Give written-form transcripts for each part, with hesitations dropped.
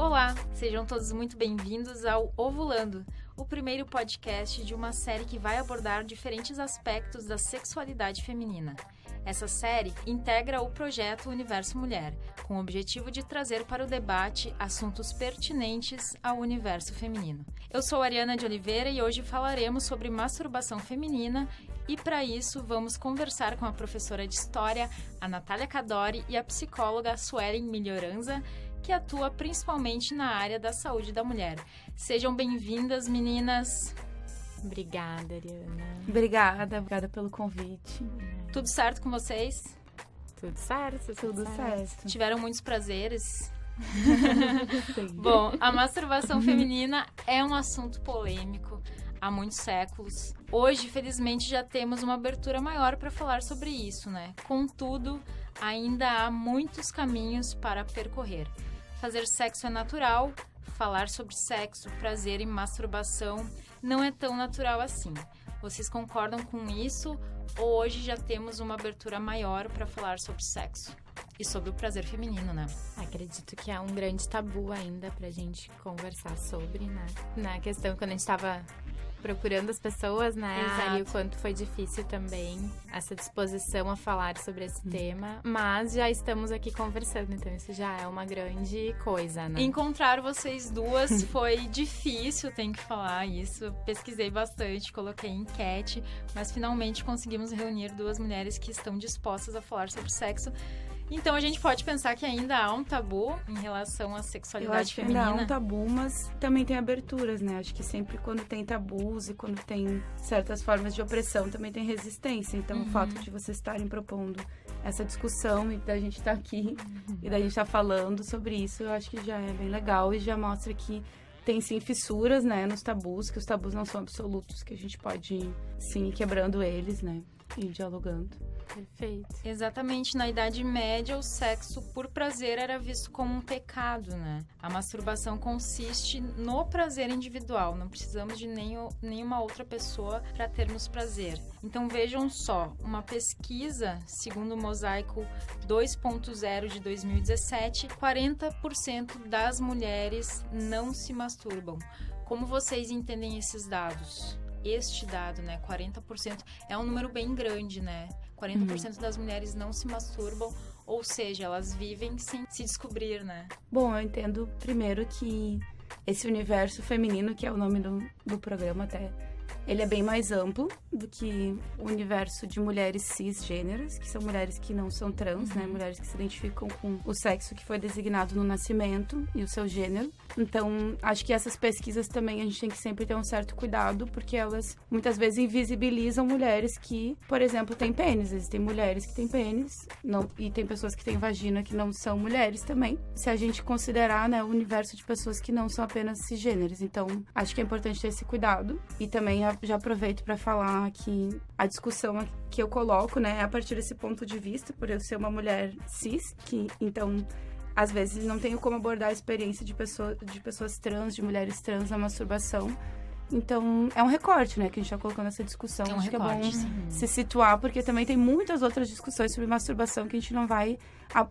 Olá, sejam todos muito bem-vindos ao Ovulando, o primeiro podcast de uma série que vai abordar diferentes aspectos da sexualidade feminina. Essa série integra o projeto Universo Mulher, com o objetivo de trazer para o debate assuntos pertinentes ao universo feminino. Eu sou Ariana de Oliveira e hoje falaremos sobre masturbação feminina e, para isso, vamos conversar com a professora de História, a Natália Cadori, e a psicóloga Suelen Melhoranza, que atua principalmente na área da saúde da mulher. Sejam bem-vindas, meninas! Obrigada, Ariana. Obrigada pelo convite. Tudo certo com vocês? Tudo certo. Tiveram muitos prazeres? Bom, a masturbação feminina é um assunto polêmico há muitos séculos. Hoje, felizmente, já temos uma abertura maior para falar sobre isso, né? Contudo, ainda há muitos caminhos para percorrer. Fazer sexo é natural, falar sobre sexo, prazer e masturbação não é tão natural assim. Vocês concordam com isso ou hoje já temos uma abertura maior para falar sobre sexo e sobre o prazer feminino, né? Acredito que é um grande tabu ainda pra gente conversar sobre, né? Na questão, quando a gente estava procurando as pessoas, né? Exato. E o quanto foi difícil também essa disposição a falar sobre esse tema. Mas já estamos aqui conversando, então isso já é uma grande coisa, né? Encontrar vocês duas foi difícil, tenho que falar isso. Pesquisei bastante, coloquei enquete, mas finalmente conseguimos reunir duas mulheres que estão dispostas a falar sobre sexo. Então, a gente pode pensar que ainda há um tabu em relação à sexualidade Eu acho que feminina. ainda há um tabu, mas também tem aberturas, né? Acho que sempre quando tem tabus e quando tem certas formas de opressão, também tem resistência. Então, o fato de vocês estarem propondo essa discussão e da gente estar aqui e da gente estar falando sobre isso, eu acho que já é bem legal e já mostra que tem, sim, fissuras, né, nos tabus, que os tabus não são absolutos, que a gente pode, sim, ir quebrando eles, né, e dialogando. Perfeito. Exatamente, na Idade Média, o sexo por prazer era visto como um pecado, né? A masturbação consiste no prazer individual, não precisamos de nenhuma outra pessoa para termos prazer. Então vejam só, uma pesquisa, segundo o Mosaico 2.0 de 2017, 40% das mulheres não se masturbam. Como vocês entendem esses dados? Este dado, né, 40%, é um número bem grande, né? 40% das mulheres não se masturbam, ou seja, elas vivem sem se descobrir, né? Bom, eu entendo primeiro que esse universo feminino, que é o nome do programa até, ele é bem mais amplo do que o universo de mulheres cisgêneras, que são mulheres que não são trans, né? Mulheres que se identificam com o sexo que foi designado no nascimento e o seu gênero. Então, acho que essas pesquisas também a gente tem que sempre ter um certo cuidado, porque elas muitas vezes invisibilizam mulheres que, por exemplo, têm pênis. Existem mulheres que têm pênis e tem pessoas que têm vagina que não são mulheres também. Se a gente considerar, né, o universo de pessoas que não são apenas cisgêneros. Então, acho que é importante ter esse cuidado. E também já aproveito para falar que a discussão que eu coloco, né, é a partir desse ponto de vista, por eu ser uma mulher cis, que então às vezes não tenho como abordar a experiência de pessoas trans, de mulheres trans na masturbação. Então, é um recorte, né, que a gente tá colocando nessa discussão. É um Acho recorte, que é bom sim. se situar, porque também tem muitas outras discussões sobre masturbação que a gente não vai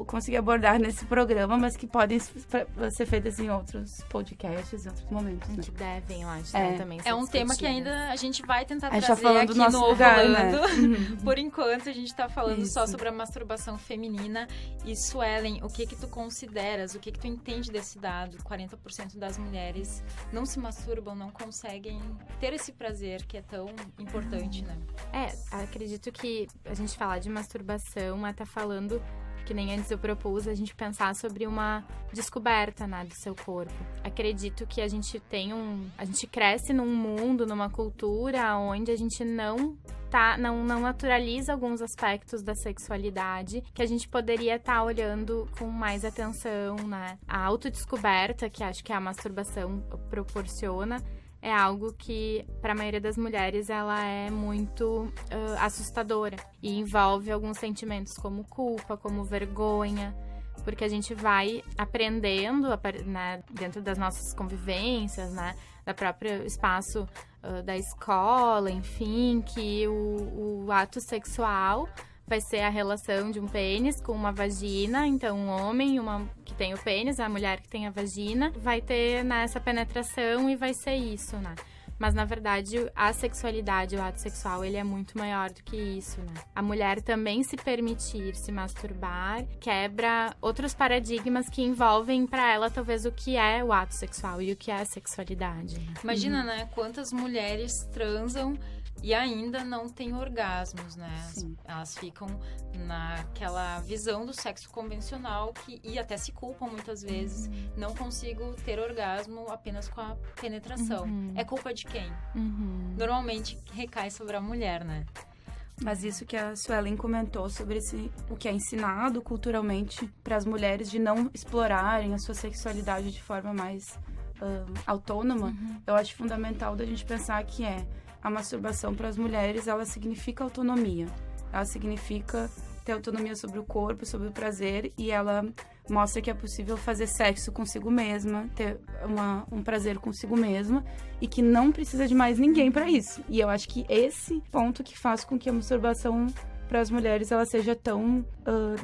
conseguir abordar nesse programa, mas que podem ser feitas em outros podcasts, em outros momentos, né? Que devem, eu acho, né, também ser É um tema que discutidas. ainda a gente vai tentar A gente trazer tá falando aqui do nosso no lugar, Ovulando. né? Por enquanto, a gente tá falando só Isso. sobre a masturbação feminina. E, Suelen, o que tu consideras, o que tu entende desse dado? 40% das mulheres não se masturbam, não conseguem ter esse prazer que é tão importante, né? Acredito que a gente falar de masturbação, até falando, que nem antes eu propus, a gente pensar sobre uma descoberta, né, do seu corpo. Acredito que a gente cresce num mundo, numa cultura onde a gente não naturaliza alguns aspectos da sexualidade que a gente poderia estar olhando com mais atenção, né? A autodescoberta, que acho que a masturbação proporciona, é algo que, para a maioria das mulheres, ela é muito assustadora. E envolve alguns sentimentos como culpa, como vergonha, porque a gente vai aprendendo, né, dentro das nossas convivências, né, da própria espaço da escola, enfim, que o ato sexual vai ser a relação de um pênis com uma vagina, então um homem tem o pênis, a mulher que tem a vagina, vai ter essa penetração e vai ser isso, né? Mas, na verdade, a sexualidade, o ato sexual, ele é muito maior do que isso, né? A mulher também se permitir se masturbar quebra outros paradigmas que envolvem pra ela, talvez, o que é o ato sexual e o que é a sexualidade. Né? Imagina, né? Quantas mulheres transam e ainda não têm orgasmos, né? Elas ficam naquela visão do sexo convencional e até se culpam muitas vezes. Não consigo ter orgasmo apenas com a penetração. É culpa de quem? Normalmente recai sobre a mulher, né? Mas isso que a Suelen comentou sobre o que é ensinado culturalmente para as mulheres de não explorarem a sua sexualidade de forma mais autônoma, eu acho fundamental da gente pensar que a masturbação para as mulheres, ela significa autonomia. Ela significa ter autonomia sobre o corpo, sobre o prazer, e ela mostra que é possível fazer sexo consigo mesma, ter um prazer consigo mesma, e que não precisa de mais ninguém para isso. E eu acho que esse ponto que faz com que a masturbação para as mulheres ela seja tão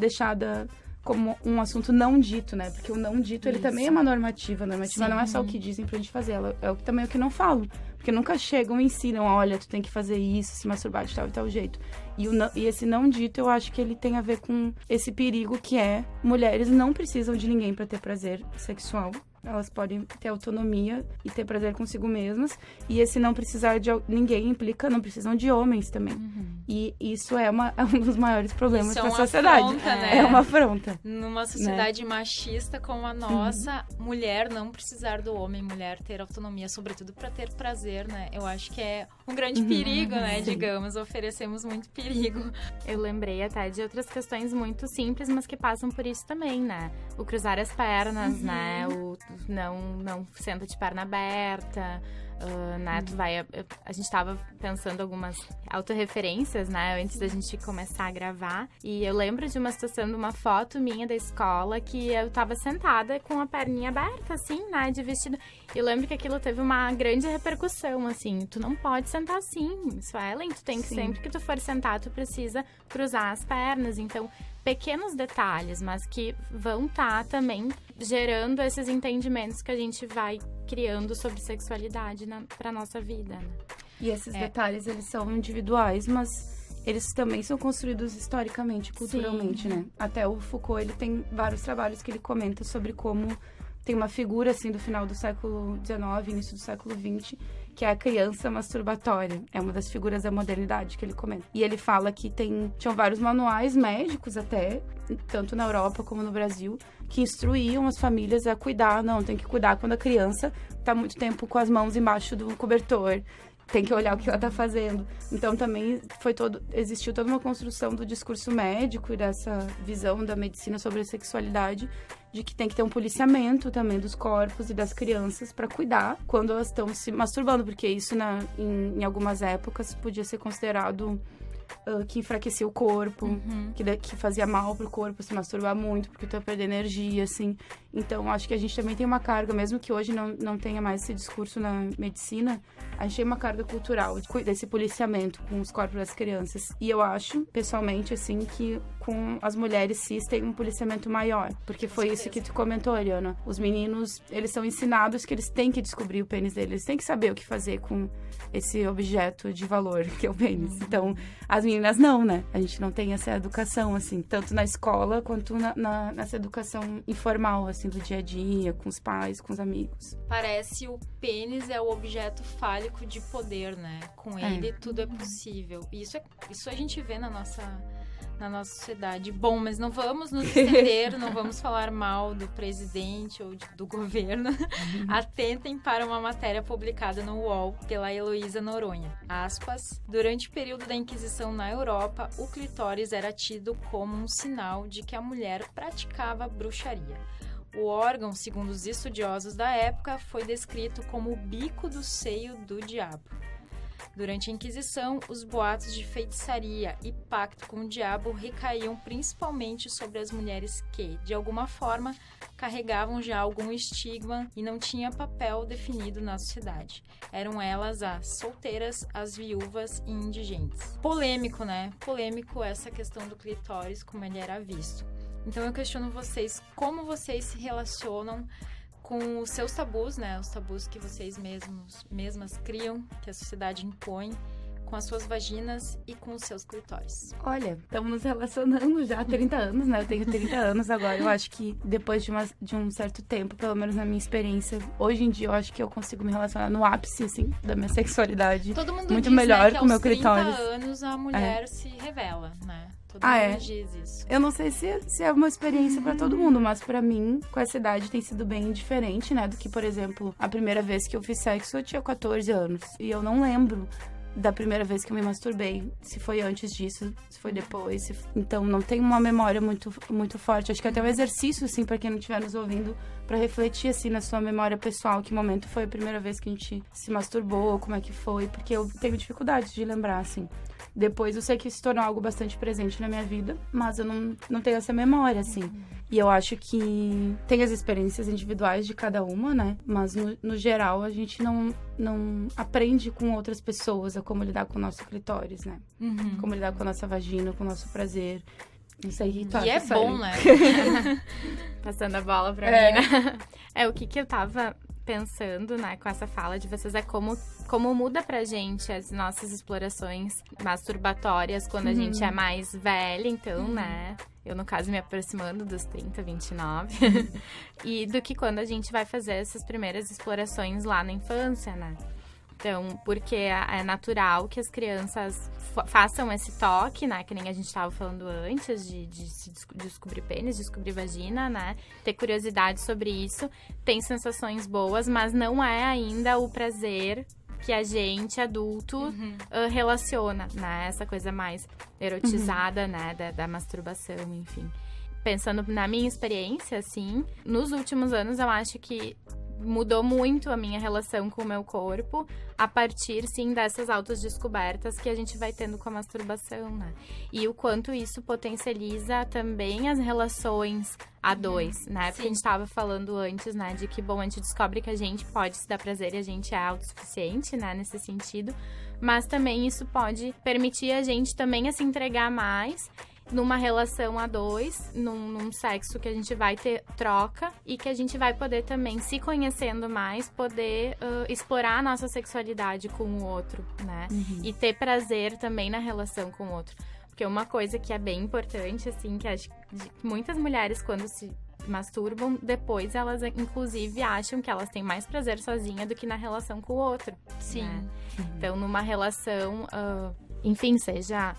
deixada como um assunto não dito, né? Porque o não dito, ele também é uma normativa. A normativa não é só o que dizem pra gente fazer, ela é também o que não falam. Porque nunca chegam e ensinam, olha, tu tem que fazer isso, se masturbar de tal e tal jeito. E esse não dito, eu acho que ele tem a ver com esse perigo que mulheres não precisam de ninguém pra ter prazer sexual. Elas podem ter autonomia e ter prazer consigo mesmas. E esse não precisar de ninguém implica não precisam de homens também. E isso é um dos maiores problemas da sociedade. Afronta, né? É uma afronta. Numa sociedade machista como a nossa, mulher não precisar do homem, mulher ter autonomia, sobretudo para ter prazer, né? Eu acho que é um grande perigo, né? Digamos, oferecemos muito perigo. Eu lembrei até de outras questões muito simples, mas que passam por isso também, né? O cruzar as pernas, né? O não senta de perna aberta, né? A gente tava pensando algumas autorreferências, né? Antes da gente começar a gravar. E eu lembro de uma situação, de uma foto minha da escola, que eu tava sentada com a perninha aberta, assim, né? De vestido. E eu lembro que aquilo teve uma grande repercussão, assim. Tu não pode sentar assim, Suelen. Tu tem que, sempre que tu for sentar, tu precisa cruzar as pernas. Então, pequenos detalhes, mas que vão estar também gerando esses entendimentos que a gente vai criando sobre sexualidade pra nossa vida, né? E esses detalhes, eles são individuais, mas eles também são construídos historicamente, culturalmente, né? Até o Foucault, ele tem vários trabalhos que ele comenta sobre como tem uma figura, assim, do final do século XIX, início do século XX, que é a criança masturbatória. É uma das figuras da modernidade que ele comenta. E ele fala que tinham vários manuais médicos até, tanto na Europa como no Brasil, que instruíam as famílias a cuidar. Não, tem que cuidar quando a criança tá muito tempo com as mãos embaixo do cobertor. Tem que olhar o que ela tá fazendo. Então, também existiu toda uma construção do discurso médico e dessa visão da medicina sobre a sexualidade, de que tem que ter um policiamento também dos corpos e das crianças para cuidar quando elas estão se masturbando, porque isso em algumas épocas podia ser considerado que enfraquecia o corpo, que fazia mal pro corpo se masturbar muito, porque tu ia perder energia, assim. Então, acho que a gente também tem uma carga, mesmo que hoje não tenha mais esse discurso na medicina, a gente tem uma carga cultural desse policiamento com os corpos das crianças. E eu acho, pessoalmente, assim, que com as mulheres cis tem um policiamento maior. Porque foi isso que tu comentou, Ariana. Os meninos, eles são ensinados que eles têm que descobrir o pênis deles, eles têm que saber o que fazer com esse objeto de valor, que é o pênis. Então, as meninas não, né? A gente não tem essa educação, assim, tanto na escola quanto nessa educação informal, assim, do dia a dia, com os pais, com os amigos. Parece o pênis é o objeto fálico de poder, né? Com ele tudo é possível. E isso a gente vê na nossa sociedade. Bom, mas não vamos nos estender, não vamos falar mal do presidente ou do governo. Atentem para uma matéria publicada no UOL pela Heloísa Noronha. Aspas, durante o período da Inquisição na Europa, o clitóris era tido como um sinal de que a mulher praticava bruxaria. O órgão, segundo os estudiosos da época, foi descrito como o bico do seio do diabo. Durante a Inquisição, os boatos de feitiçaria e pacto com o diabo recaíam principalmente sobre as mulheres que, de alguma forma, carregavam já algum estigma e não tinha papel definido na sociedade. Eram elas as solteiras, as viúvas e indigentes. Polêmico, né? Polêmico essa questão do clitóris, como ele era visto. Então eu questiono vocês, como vocês se relacionam com os seus tabus, né? Os tabus que vocês mesmas criam, que a sociedade impõe, com as suas vaginas e com os seus clitóris. Olha, estamos nos relacionando já há 30 anos, né? Eu tenho 30 anos agora. Eu acho que depois de um certo tempo, pelo menos na minha experiência, hoje em dia eu acho que eu consigo me relacionar no ápice, assim, da minha sexualidade. Todo mundo muito diz, melhor né, que com o meu aos 30 clitóris. anos a mulher se revela, né? Todo mundo diz isso. Eu não sei se é uma experiência pra todo mundo, mas pra mim, com essa idade, tem sido bem diferente, né? Do que, por exemplo, a primeira vez que eu fiz sexo, eu tinha 14 anos. E eu não lembro da primeira vez que eu me masturbei, se foi antes disso, se foi depois. Então, não tem uma memória muito, muito forte. Acho que até um exercício, assim, pra quem não estiver nos ouvindo, pra refletir, assim, na sua memória pessoal, que momento foi a primeira vez que a gente se masturbou, como é que foi, porque eu tenho dificuldade de lembrar, assim. Depois, eu sei que se tornou algo bastante presente na minha vida, mas eu não tenho essa memória, assim. E eu acho que tem as experiências individuais de cada uma, né? Mas, no geral, a gente não aprende com outras pessoas a como lidar com o nosso clitóris, né? Como lidar com a nossa vagina, com o nosso prazer. Não sei o que tu acha, E é Sally. bom, né? Passando a bola pra mim, né? O que eu tava pensando, né, com essa fala de vocês é como muda pra gente as nossas explorações masturbatórias quando a gente é mais velha, então, né? Eu, no caso, me aproximando dos 30, 29. E do que quando a gente vai fazer essas primeiras explorações lá na infância, né? Então, porque é natural que as crianças façam esse toque, né? Que nem a gente estava falando antes, de descobrir pênis, descobrir vagina, né? Ter curiosidade sobre isso. Tem sensações boas, mas não é ainda o prazer que a gente, adulto, relaciona, né? Essa coisa mais erotizada, né? Da masturbação, enfim. Pensando na minha experiência, assim, nos últimos anos eu acho que mudou muito a minha relação com o meu corpo a partir, sim, dessas autodescobertas que a gente vai tendo com a masturbação, né? E o quanto isso potencializa também as relações a dois, né? Porque a gente estava falando antes, né, de que, bom, a gente descobre que a gente pode se dar prazer e a gente é autossuficiente, né, nesse sentido. Mas também isso pode permitir a gente também a se entregar mais numa relação a dois, num sexo que a gente vai ter troca e que a gente vai poder também, se conhecendo mais, poder explorar a nossa sexualidade com o outro, né? E ter prazer também na relação com o outro. Porque uma coisa que é bem importante, assim, que acho que muitas mulheres, quando se masturbam, depois elas, inclusive, acham que elas têm mais prazer sozinha do que na relação com o outro. Sim. Né? Então, numa relação, enfim, seja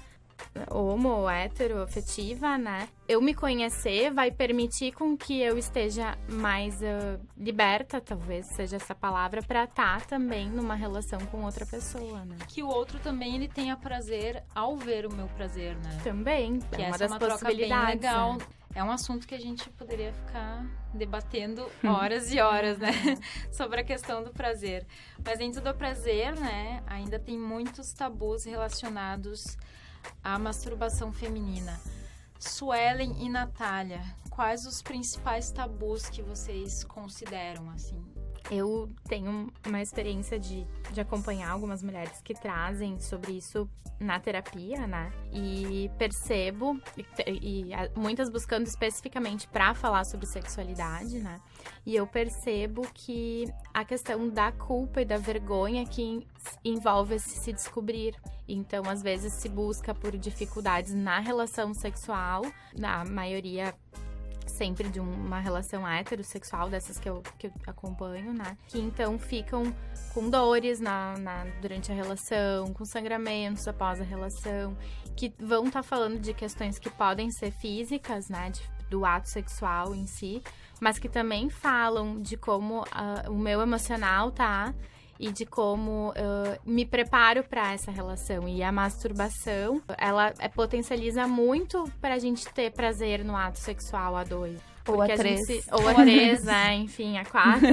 homo ou hétero, afetiva, né? Eu me conhecer vai permitir com que eu esteja mais liberta, talvez seja essa palavra, pra estar também numa relação com outra pessoa, né? Que o outro também, ele tenha prazer ao ver o meu prazer, né? Também, Que é uma essa das é uma troca bem possibilidades. legal. Né? É um assunto que a gente poderia ficar debatendo horas e horas, né? Sobre a questão do prazer. Mas dentro do prazer, né? Ainda tem muitos tabus relacionados à masturbação feminina. Suelen e Natália, quais os principais tabus que vocês consideram, assim? Eu tenho uma experiência de acompanhar algumas mulheres que trazem sobre isso na terapia, né? E percebo, e muitas buscando especificamente para falar sobre sexualidade, né? E eu percebo que a questão da culpa e da vergonha que envolve se descobrir. Então, às vezes, se busca por dificuldades na relação sexual, na maioria sempre de uma relação heterossexual, dessas que eu acompanho, né? Que então ficam com dores durante a relação, com sangramentos após a relação, que vão estar falando de questões que podem ser físicas, né? Do ato sexual em si, mas que também falam de como o meu emocional tá e de como me preparo para essa relação. E a masturbação, ela potencializa muito pra gente ter prazer no ato sexual a dois. Ou a três. Ou a três, né? Enfim, a 4.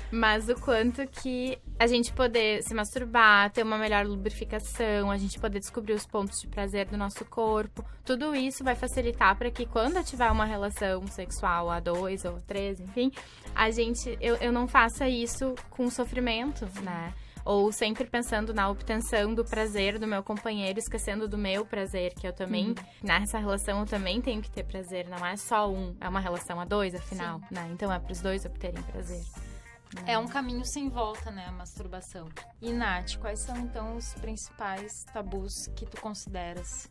Mas o quanto que a gente poder se masturbar, ter uma melhor lubrificação, a gente poder descobrir os pontos de prazer do nosso corpo, tudo isso vai facilitar para que quando eu tiver uma relação sexual a 2 ou 3, enfim, eu não faça isso com sofrimento, né? Ou sempre pensando na obtenção do prazer do meu companheiro, esquecendo do meu prazer, que eu também, nessa relação, eu também tenho que ter prazer. Não é só um, é uma relação a dois, afinal, né? Então é pros dois obterem prazer. É um caminho sem volta, né, a masturbação. E, Nath, quais são, então, os principais tabus que tu consideras?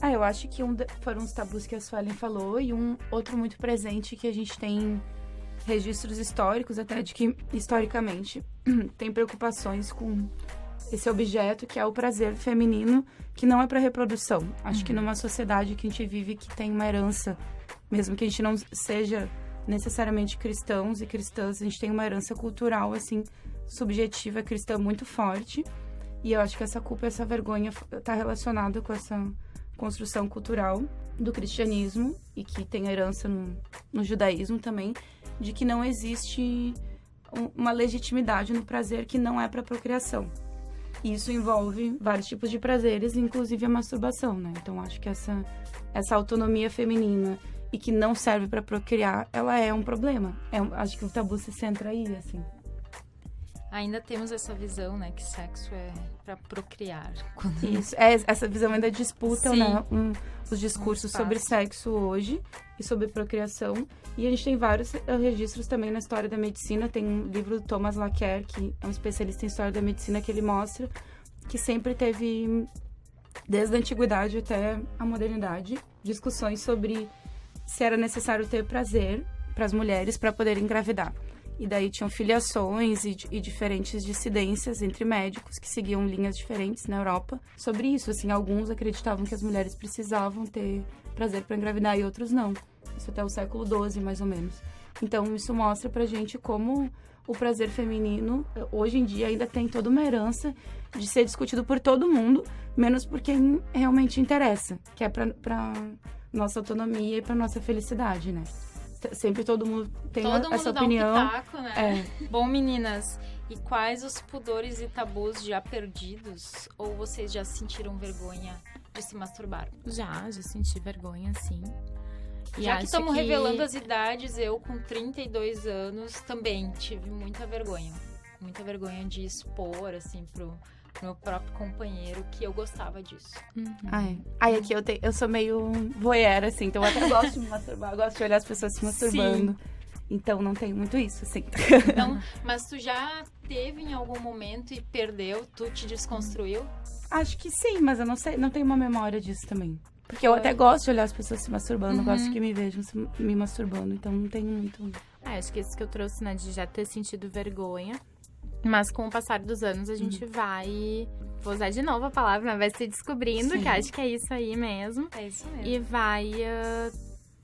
Eu acho que foram os tabus que a Suelen falou, e um outro muito presente que a gente tem registros históricos, até de que, historicamente, tem preocupações com esse objeto, que é o prazer feminino, que não é para reprodução. Acho que numa sociedade que a gente vive, que tem uma herança, mesmo que a gente não seja necessariamente cristãos e cristãs, a gente tem uma herança cultural, assim, subjetiva, cristã muito forte. E eu acho que essa culpa, essa vergonha está relacionada com essa construção cultural do cristianismo, e que tem herança no judaísmo também, de que não existe uma legitimidade no prazer que não é para procriação. E isso envolve vários tipos de prazeres, inclusive a masturbação, né? Então, acho que essa autonomia feminina e que não serve para procriar, ela é um problema. Acho que o tabu se centra aí, assim. Ainda temos essa visão, né, que sexo é para procriar. Isso, essa visão ainda disputa, né, os discursos sobre sexo hoje e sobre procriação. E a gente tem vários registros também na história da medicina. Tem um livro do Thomas Laqueur, que é um especialista em história da medicina, que ele mostra que sempre teve, desde a antiguidade até a modernidade, discussões sobre se era necessário ter prazer para as mulheres para poderem engravidar. E daí tinham filiações e diferentes dissidências entre médicos que seguiam linhas diferentes na Europa sobre isso. Assim, alguns acreditavam que as mulheres precisavam ter prazer para engravidar e outros não. Isso até o século XII, mais ou menos. Então, isso mostra pra gente como o prazer feminino, hoje em dia, ainda tem toda uma herança de ser discutido por todo mundo, menos por quem realmente interessa, que é pra nossa autonomia e pra nossa felicidade, né? Sempre todo mundo tem essa opinião. Todo mundo dá um pitaco, né? Bom, meninas, e quais os pudores e tabus já perdidos? Ou vocês já sentiram vergonha de se masturbar? Já senti vergonha, sim. E já que estamos revelando as idades, eu com 32 anos também tive muita vergonha. Muita vergonha de expor, assim, pro meu próprio companheiro, que eu gostava disso. Aqui eu sou meio voyeur, assim, então eu até gosto de me masturbar, eu gosto de olhar as pessoas se masturbando. Sim. Então não tem muito isso, assim. Então, mas tu já teve em algum momento e perdeu, tu te desconstruiu? Acho que sim, mas eu não sei, não tenho uma memória disso também. Porque eu até gosto de olhar as pessoas se masturbando, gosto que me vejam me masturbando, então não tenho muito. Acho que isso que eu trouxe, né, de já ter sentido vergonha. Mas com o passar dos anos a gente vai... Vou usar de novo a palavra, vai se descobrindo, que acho que é isso aí mesmo. É isso mesmo. E vai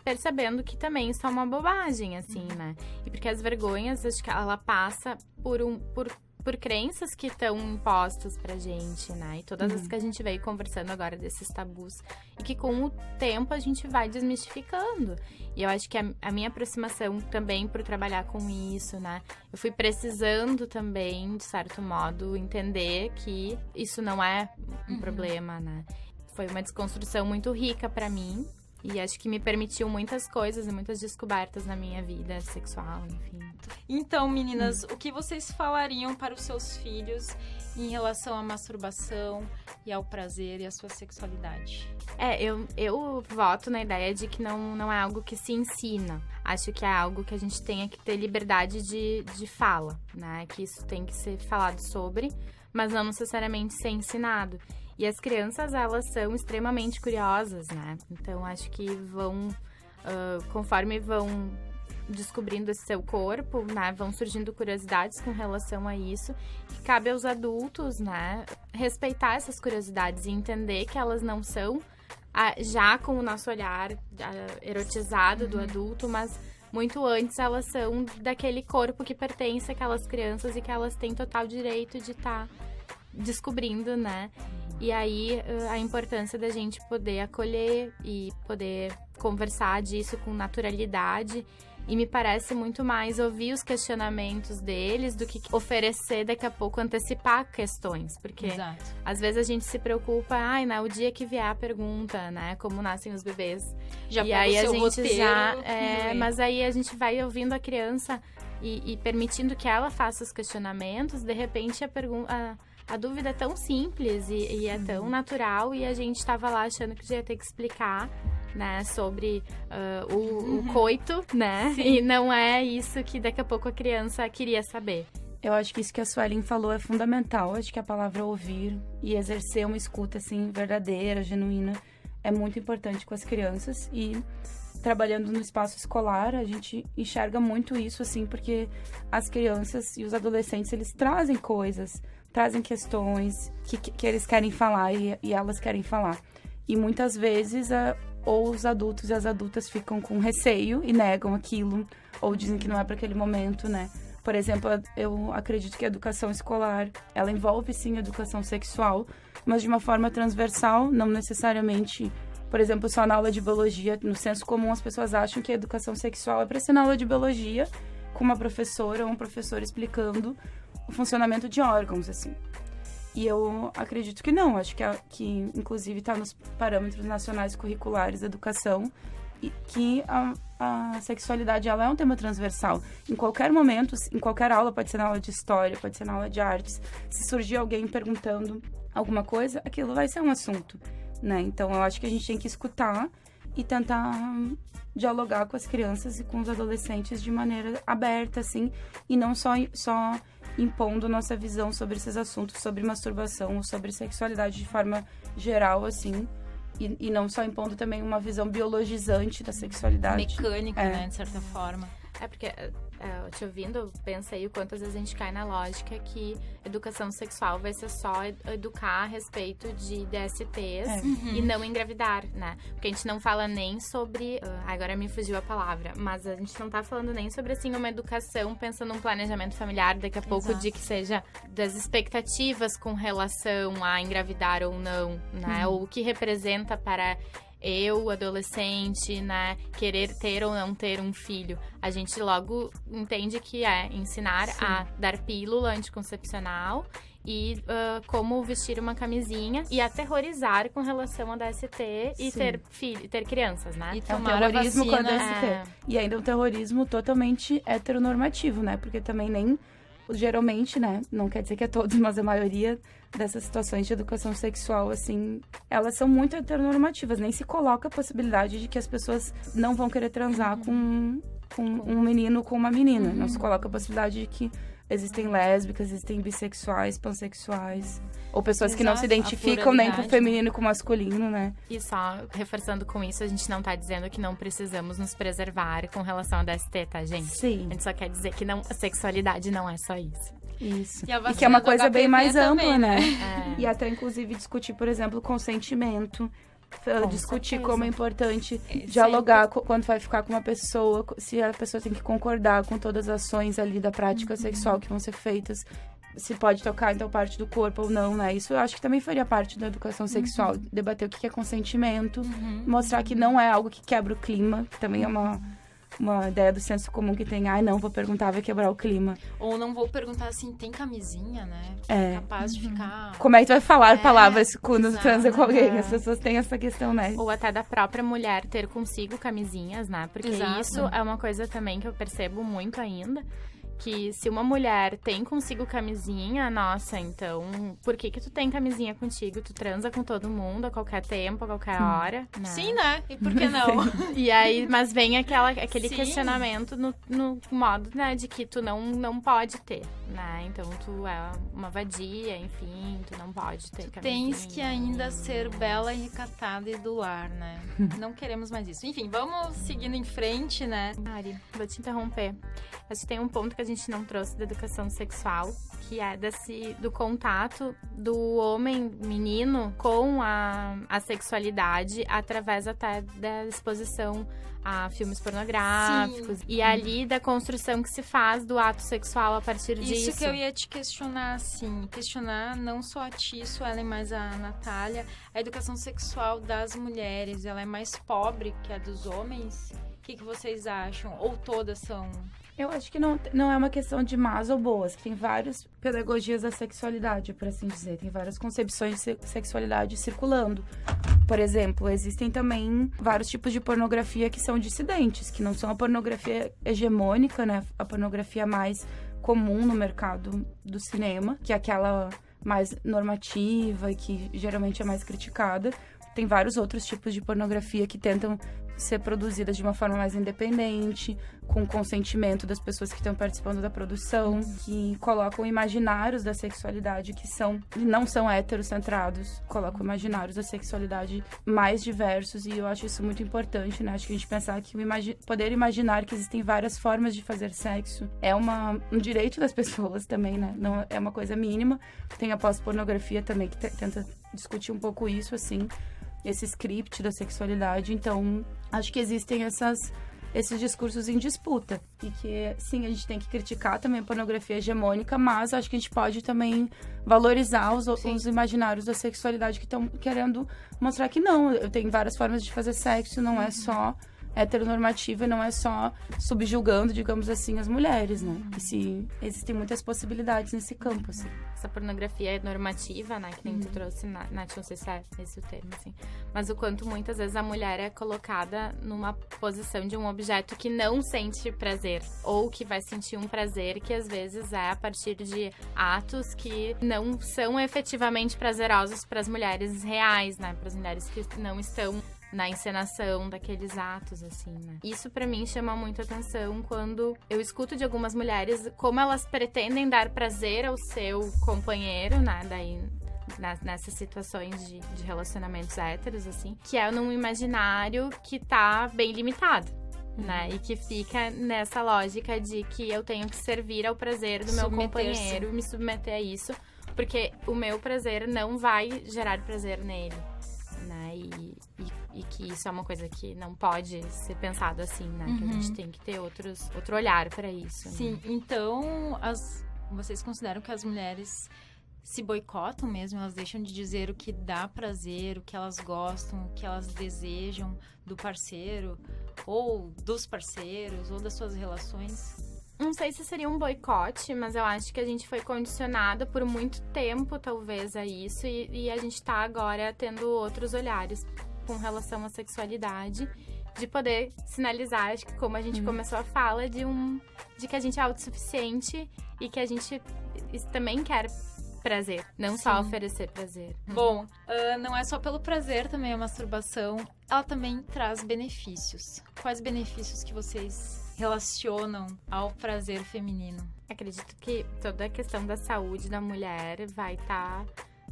percebendo que também isso é uma bobagem, assim, né? E porque as vergonhas, acho que ela passa por crenças que estão impostas pra gente, né? E todas as que a gente veio conversando agora desses tabus. E que com o tempo a gente vai desmistificando. E eu acho que a minha aproximação também por trabalhar com isso, né? Eu fui precisando também, de certo modo, entender que isso não é um problema, né? Foi uma desconstrução muito rica pra mim. E acho que me permitiu muitas coisas e muitas descobertas na minha vida sexual, enfim. Então, meninas, o que vocês falariam para os seus filhos em relação à masturbação e ao prazer e à sua sexualidade? Eu voto na ideia de que não é algo que se ensina. Acho que é algo que a gente tenha que ter liberdade de fala, né? Que isso tem que ser falado sobre, mas não necessariamente ser ensinado. E as crianças, elas são extremamente curiosas, né? Então, acho que conforme vão descobrindo esse seu corpo, né? Vão surgindo curiosidades com relação a isso. E cabe aos adultos, né? Respeitar essas curiosidades e entender que elas não são já com o nosso olhar erotizado do adulto, mas muito antes elas são daquele corpo que pertence àquelas crianças e que elas têm total direito de estar descobrindo, né? E aí, a importância da gente poder acolher e poder conversar disso com naturalidade. E me parece muito mais ouvir os questionamentos deles do que oferecer, daqui a pouco, antecipar questões. Porque, às vezes, a gente se preocupa, o dia que vier a pergunta, né? Como nascem os bebês. Já e aí a gente roteiro, mas aí a gente vai ouvindo a criança e permitindo que ela faça os questionamentos, de repente a dúvida é tão simples e é tão natural, e a gente estava lá achando que já ia ter que explicar, né, sobre o coito, né? Sim. E não é isso que daqui a pouco a criança queria saber. Eu acho que isso que a Suelen falou é fundamental. Acho que a palavra ouvir e exercer uma escuta, assim, verdadeira, genuína, é muito importante com as crianças. E trabalhando no espaço escolar, a gente enxerga muito isso, assim, porque as crianças e os adolescentes, eles trazem coisas, trazem questões que eles querem falar e elas querem falar. E muitas vezes, ou os adultos e as adultas ficam com receio e negam aquilo, ou dizem que não é para aquele momento, né? Por exemplo, eu acredito que a educação escolar, ela envolve, sim, a educação sexual, mas de uma forma transversal, não necessariamente, por exemplo, só na aula de biologia. No senso comum, as pessoas acham que a educação sexual é para ser na aula de biologia, com uma professora ou um professor explicando o funcionamento de órgãos, assim. E eu acredito que não, acho que inclusive está nos parâmetros nacionais curriculares da educação, e que a sexualidade, ela é um tema transversal. Em qualquer momento, em qualquer aula, pode ser na aula de história, pode ser na aula de artes, se surgir alguém perguntando alguma coisa, aquilo vai ser um assunto, né? Então, eu acho que a gente tem que escutar e tentar dialogar com as crianças e com os adolescentes de maneira aberta, assim, e não só impondo nossa visão sobre esses assuntos, sobre masturbação ou sobre sexualidade de forma geral, assim, e não só impondo também uma visão biologizante da sexualidade. Mecânica, né, de certa forma. É porque, te ouvindo, pensa aí o quantas vezes a gente cai na lógica que educação sexual vai ser só educar a respeito de DSTs e não engravidar, né? Porque a gente não fala nem sobre... agora me fugiu a palavra. Mas a gente não tá falando nem sobre, assim, uma educação pensando num planejamento familiar, daqui a pouco, de que seja das expectativas com relação a engravidar ou não, né? Ou o que representa para... eu, adolescente, né, querer ter ou não ter um filho. A gente logo entende que é ensinar a dar pílula anticoncepcional e como vestir uma camisinha e aterrorizar com relação ao DST e ter crianças, né? E tomar a terrorismo com a DST. E ainda um terrorismo totalmente heteronormativo, né? Porque também nem... geralmente, né, não quer dizer que é todos, mas a maioria dessas situações de educação sexual, assim, elas são muito heteronormativas. Nem se coloca a possibilidade de que as pessoas não vão querer transar com um menino ou com uma menina. Não se coloca a possibilidade de que existem lésbicas, existem bissexuais, pansexuais, ou pessoas que não se identificam nem com o feminino e com o masculino, né? E só reforçando com isso, a gente não tá dizendo que não precisamos nos preservar com relação ao DST, tá, gente? Sim. A gente só quer dizer que a sexualidade não é só isso. Isso. E que é uma coisa bem mais ampla, né? E até, inclusive, discutir, por exemplo, consentimento. Discutir como é importante dialogar quando vai ficar com uma pessoa, se a pessoa tem que concordar com todas as ações ali da prática sexual que vão ser feitas, se pode tocar então parte do corpo ou não, né? Isso eu acho que também faria parte da educação sexual, debater o que é consentimento, mostrar que não é algo que quebra o clima, que também é uma ideia do senso comum que tem, não vou perguntar, vai quebrar o clima. Ou não vou perguntar assim, tem camisinha, né? Capaz de ficar... Como é que tu vai falar palavras quando transa com alguém? As pessoas têm essa questão, né? Ou até da própria mulher ter consigo camisinhas, né? Porque isso é uma coisa também que eu percebo muito ainda. Que se uma mulher tem consigo camisinha, nossa, então, por que tu tem camisinha contigo? Tu transa com todo mundo a qualquer tempo, a qualquer hora, né? Sim, né? E por que não? E aí, mas vem aquele questionamento no modo, né, de que tu não pode ter, né? Então, tu é uma vadia, enfim, tu não pode ter camisinha. Tens que ainda ser bela e recatada e do lar, né? Não queremos mais isso. Enfim, vamos seguindo em frente, né? Mari, vou te interromper. Acho que tem um ponto que a gente não trouxe da educação sexual, que é do contato do homem menino com a sexualidade através até da exposição a filmes pornográficos. E ali da construção que se faz do ato sexual a partir disso. Isso que eu ia te questionar, assim. Questionar não só a ti, Suelen, mas a Natália. A educação sexual das mulheres, ela é mais pobre que a dos homens? O que vocês acham? Ou todas são... Eu acho que não é uma questão de más ou boas. Tem várias pedagogias da sexualidade, por assim dizer. Tem várias concepções de sexualidade circulando. Por exemplo, existem também vários tipos de pornografia que são dissidentes, que não são a pornografia hegemônica, né? A pornografia mais comum no mercado do cinema, que é aquela mais normativa e que geralmente é mais criticada. Tem vários outros tipos de pornografia que tentam ser produzidas de uma forma mais independente, com consentimento das pessoas que estão participando da produção, que colocam imaginários da sexualidade que não são heterocentrados, colocam imaginários da sexualidade mais diversos, e eu acho isso muito importante, né? Acho que a gente pensar que poder imaginar que existem várias formas de fazer sexo é um direito das pessoas também, né? Não é uma coisa mínima. Tem a pós-pornografia também que tenta discutir um pouco isso, assim, esse script da sexualidade. Então, acho que existem esses discursos em disputa. E que, sim, a gente tem que criticar também a pornografia hegemônica, mas acho que a gente pode também valorizar os imaginários da sexualidade que estão querendo mostrar que não. Eu tenho várias formas de fazer sexo, não é só heteronormativa e não é só subjugando, digamos assim, as mulheres, né? E sim, existem muitas possibilidades nesse campo, assim. Essa pornografia normativa, né, que nem tu trouxe, Nath, não sei se é esse o termo, assim. Mas o quanto muitas vezes a mulher é colocada numa posição de um objeto que não sente prazer, ou que vai sentir um prazer que às vezes é a partir de atos que não são efetivamente prazerosos para as mulheres reais, né, para as mulheres que não estão na encenação daqueles atos, assim, né? Isso pra mim chama muito atenção quando eu escuto de algumas mulheres como elas pretendem dar prazer ao seu companheiro, né? Daí, nessas situações de relacionamentos héteros, assim, que é num imaginário que tá bem limitado, né? E que fica nessa lógica de que eu tenho que servir ao prazer do meu companheiro, me submeter a isso, porque o meu prazer não vai gerar prazer nele, né? E que isso é uma coisa que não pode ser pensado assim, né? Que a gente tem que ter outro olhar para isso. Sim, né? Então, vocês consideram que as mulheres se boicotam mesmo? Elas deixam de dizer o que dá prazer, o que elas gostam, o que elas desejam do parceiro, ou dos parceiros, ou das suas relações? Não sei se seria um boicote, mas eu acho que a gente foi condicionada por muito tempo, talvez, a isso. E a gente tá agora tendo outros olhares com relação à sexualidade, de poder sinalizar, acho que como a gente começou a fala, de que a gente é autossuficiente e que a gente também quer prazer, não só oferecer prazer. Bom, não é só pelo prazer também a masturbação, ela também traz benefícios. Quais benefícios que vocês relacionam ao prazer feminino? Acredito que toda a questão da saúde da mulher vai estar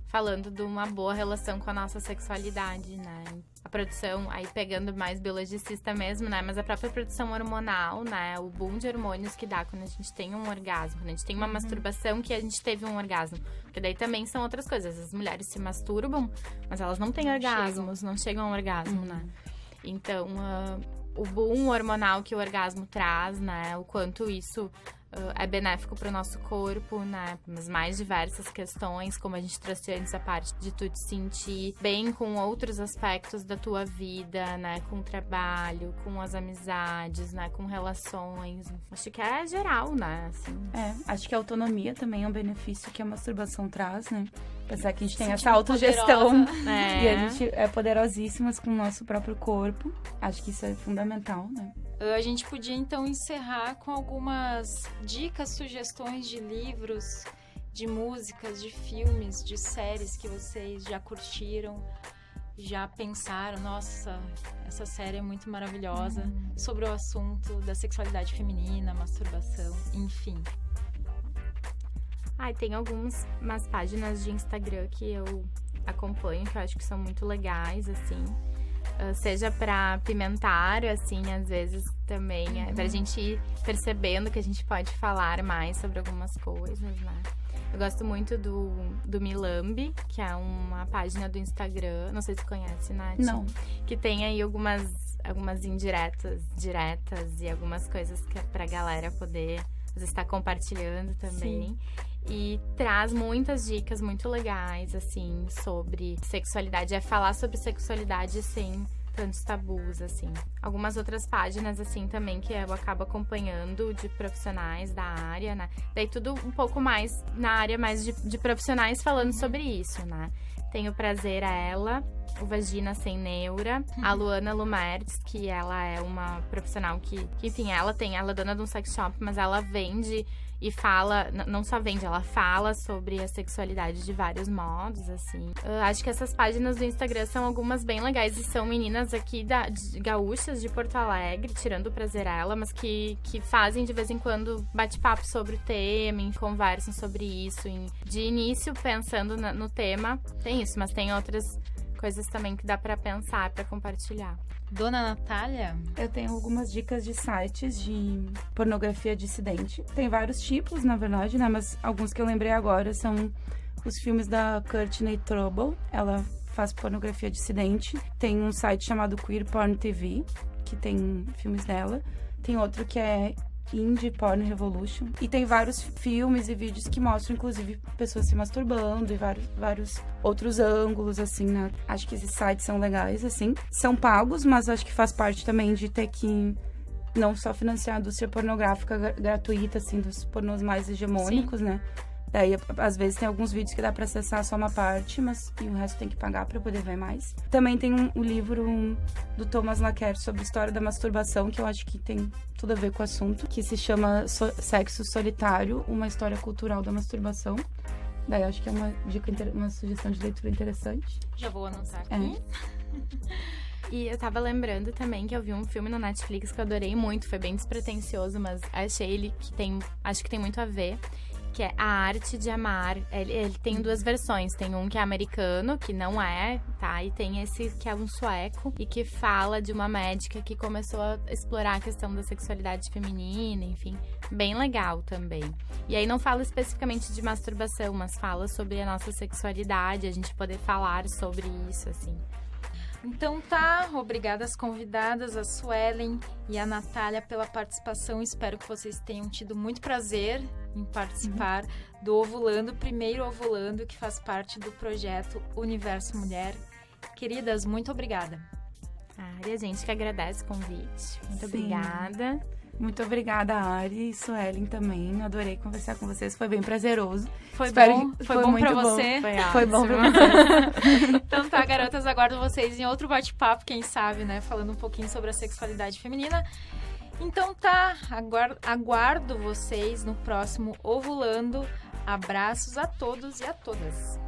falando de uma boa relação com a nossa sexualidade, né? A produção, aí pegando mais biologicista mesmo, né? Mas a própria produção hormonal, né? O boom de hormônios que dá quando a gente tem um orgasmo, quando a gente tem uma masturbação que a gente teve um orgasmo. Porque daí também são outras coisas. As mulheres se masturbam, mas elas não têm orgasmos, não chegam ao orgasmo, né? Então, o boom hormonal que o orgasmo traz, né? O quanto isso é benéfico para o nosso corpo, né? As mais diversas questões, como a gente trouxe antes, a parte de tu te sentir bem com outros aspectos da tua vida, né? Com o trabalho, com as amizades, né? Com relações. Acho que é geral, né? Assim. Acho que a autonomia também é um benefício que a masturbação traz, né? Pensar que a gente tem essa autogestão e a gente é poderosíssimas com o nosso próprio corpo. Acho que isso é fundamental, né? A gente podia, então, encerrar com algumas dicas, sugestões de livros, de músicas, de filmes, de séries que vocês já curtiram, já pensaram, nossa, essa série é muito maravilhosa, sobre o assunto da sexualidade feminina, masturbação, enfim. Tem umas páginas de Instagram que eu acompanho, que eu acho que são muito legais, assim. Seja pra pimentar, assim, às vezes também, pra gente ir percebendo que a gente pode falar mais sobre algumas coisas, né? Eu gosto muito do Milambi, que é uma página do Instagram, não sei se conhece, Nath? Não. Que tem aí algumas diretas e algumas coisas que é pra galera poder estar compartilhando também. Sim. E traz muitas dicas muito legais, assim, sobre sexualidade. É falar sobre sexualidade sem tantos tabus, assim. Algumas outras páginas, assim, também que eu acabo acompanhando de profissionais da área, né? Daí tudo um pouco mais na área mais de profissionais falando sobre isso, né? Tem o Prazer Ela, o Vagina Sem Neura, a Luana Lumertz, que ela é uma profissional que enfim, ela é dona de um sex shop, mas ela vende e fala, não só vende, ela fala sobre a sexualidade de vários modos, assim. Acho que essas páginas do Instagram são algumas bem legais e são meninas aqui de gaúchas de Porto Alegre, tirando o Prazerela, mas que fazem de vez em quando bate-papo sobre o tema, e conversam sobre isso. De início, pensando no tema, tem isso, mas tem outras coisas também que dá pra pensar, pra compartilhar. Dona Natália? Eu tenho algumas dicas de sites de pornografia dissidente. Tem vários tipos, na verdade, né? Mas alguns que eu lembrei agora são os filmes da Courtney Trouble. Ela faz pornografia dissidente. Tem um site chamado Queer Porn TV, que tem filmes dela. Tem outro que é Indie Porn Revolution. E tem vários filmes e vídeos que mostram, inclusive, pessoas se masturbando e vários outros ângulos, assim, né? Acho que esses sites são legais, assim. São pagos, mas acho que faz parte também de ter que não só financiar a indústria pornográfica gratuita, assim, dos pornôs mais hegemônicos, né? Daí, às vezes, tem alguns vídeos que dá pra acessar só uma parte, mas e o resto tem que pagar pra poder ver mais. Também tem um livro do Thomas Laqueur sobre história da masturbação, que eu acho que tem tudo a ver com o assunto, que se chama Sexo Solitário, uma história cultural da masturbação. Daí, acho que é uma dica, uma sugestão de leitura interessante. Já vou anotar aqui. E eu tava lembrando também que eu vi um filme no Netflix que eu adorei muito, foi bem despretensioso, mas achei ele acho que tem muito a ver, que é A Arte de Amar. Ele tem duas versões. Tem um que é americano, que não é, tá? E tem esse que é um sueco e que fala de uma médica que começou a explorar a questão da sexualidade feminina, enfim. Bem legal também. E aí não fala especificamente de masturbação, mas fala sobre a nossa sexualidade, a gente poder falar sobre isso, assim. Então tá, obrigada às convidadas, a Suelen e a Natália pela participação. Espero que vocês tenham tido muito prazer em participar do Ovulando, o primeiro Ovulando, que faz parte do projeto Universo Mulher. Queridas, muito obrigada. Ari, a gente que agradece o convite. Muito obrigada. Muito obrigada, Ari e Suelen também. Adorei conversar com vocês, foi bem prazeroso. Foi bom pra você? Foi bom pra você. Então tá, garotas, aguardo vocês em outro bate-papo, quem sabe, né? Falando um pouquinho sobre a sexualidade feminina. Então tá, aguardo vocês no próximo Ovulando. Abraços a todos e a todas.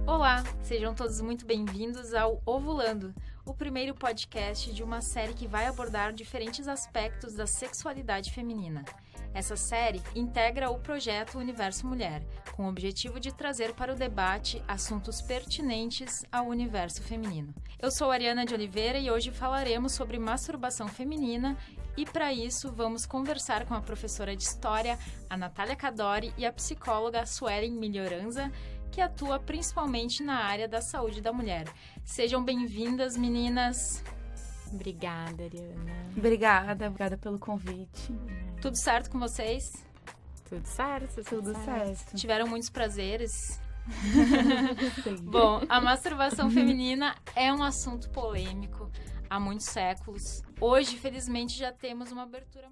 Olá, sejam todos muito bem-vindos ao Ovulando, o primeiro podcast de uma série que vai abordar diferentes aspectos da sexualidade feminina. Essa série integra o projeto Universo Mulher, com o objetivo de trazer para o debate assuntos pertinentes ao universo feminino. Eu sou Ariana de Oliveira e hoje falaremos sobre masturbação feminina e, para isso, vamos conversar com a professora de História, a Natália Cadori, e a psicóloga Suelen Melhoranza, que atua principalmente na área da saúde da mulher. Sejam bem-vindas, meninas. Obrigada, Ariana. Obrigada pelo convite. Tudo certo com vocês? Tudo certo. Tiveram muitos prazeres? Bom, a masturbação feminina é um assunto polêmico há muitos séculos. Hoje, felizmente, já temos uma abertura